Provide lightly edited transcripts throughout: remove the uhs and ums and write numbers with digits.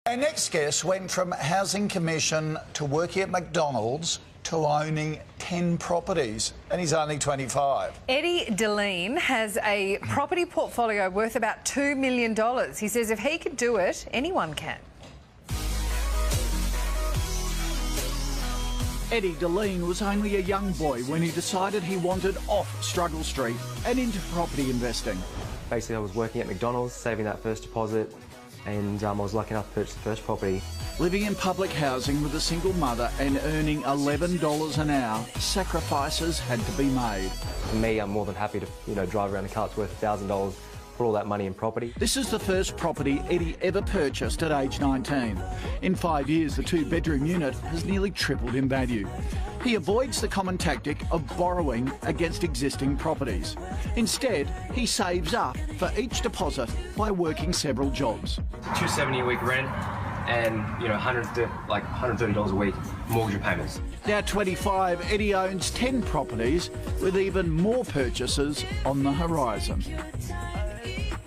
Our next guest went from Housing Commission to working at McDonald's to owning 10 properties, and he's only 25. Eddie Dilleen has a property portfolio worth about $2 million. He says if he could do it, anyone can. Eddie Dilleen was only a young boy when he decided he wanted off Struggle Street and into property investing. Basically, I was working at McDonald's, saving that first deposit, and I was lucky enough to purchase the first property. Living in public housing with a single mother and earning $11 an hour, sacrifices had to be made. For me, I'm more than happy to, drive around a car that's worth $1,000, put all that money in property. This is the first property Eddie ever purchased at age 19. In 5 years, the two-bedroom unit has nearly tripled in value. He avoids the common tactic of borrowing against existing properties. Instead, he saves up for each deposit by working several jobs. $270 a week rent and, $130 a week mortgage payments. Now 25, Eddie owns 10 properties with even more purchases on the horizon.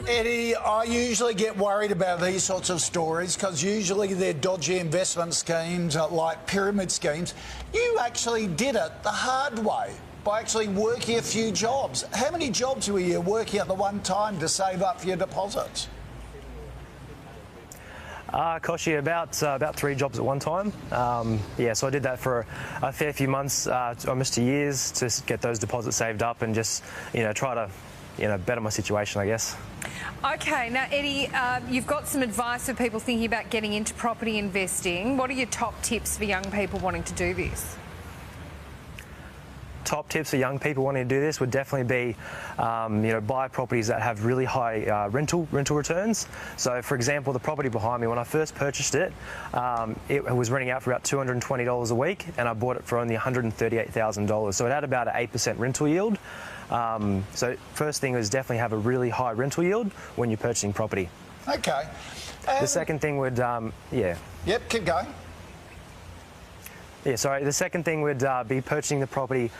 Eddie, I usually get worried about these sorts of stories because usually they're dodgy investment schemes like pyramid schemes. You actually did it the hard way by actually working a few jobs. How many jobs were you working at the one time to save up for your deposits? Cost you about 3 jobs at one time. So I did that for a fair few months, almost 2 years, to get those deposits saved up and just, try to, better my situation, I guess. OK, now, Eddie, you've got some advice for people thinking about getting into property investing. What are your top tips for young people wanting to do this? Top tips for young people wanting to do this would definitely be, buy properties that have really high rental returns. So, for example, the property behind me, when I first purchased it, it was renting out for about $220 a week, and I bought it for only $138,000. So it had about an 8% rental yield. So first thing is definitely have a really high rental yield when you're purchasing property. OK. The second thing would, Yep, keep going. Yeah, sorry. The second thing would be purchasing the property,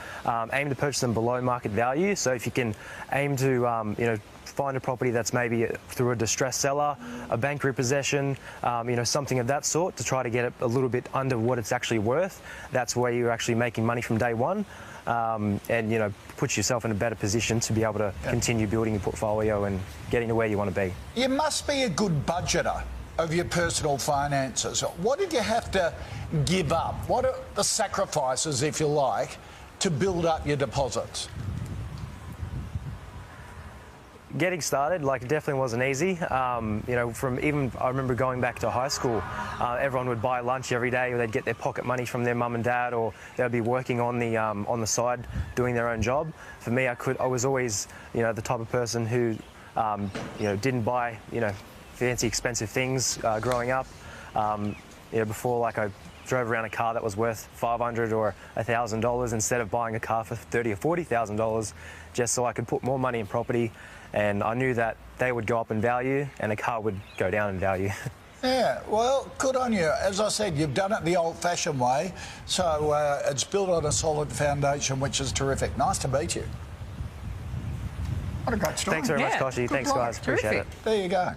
aim to purchase them below market value. So if you can aim to, find a property that's maybe through a distressed seller, a bank repossession, something of that sort, to try to get it a little bit under what it's actually worth. That's where you're actually making money from day one, and puts yourself in a better position to be able to continue building your portfolio and getting to where you want to be. You must be a good budgeter of your personal finances. What did you have to give up? What are the sacrifices, if you like, to build up your deposits? Getting started, definitely wasn't easy. I remember going back to high school, everyone would buy lunch every day, or they'd get their pocket money from their mum and dad, or they'd be working on the side doing their own job. For me, I was always, the type of person who, didn't buy, fancy expensive things growing up. Before, I drove around a car that was worth $500 or $1,000 instead of buying a car for $30,000 or $40,000, just so I could put more money in property. And I knew that they would go up in value and a car would go down in value. Yeah, well, good on you. As I said, you've done it the old-fashioned way, so it's built on a solid foundation, which is terrific. Nice to meet you. What a great story. Thanks very much, Koshi. Thanks, guys. Appreciate it. There you go.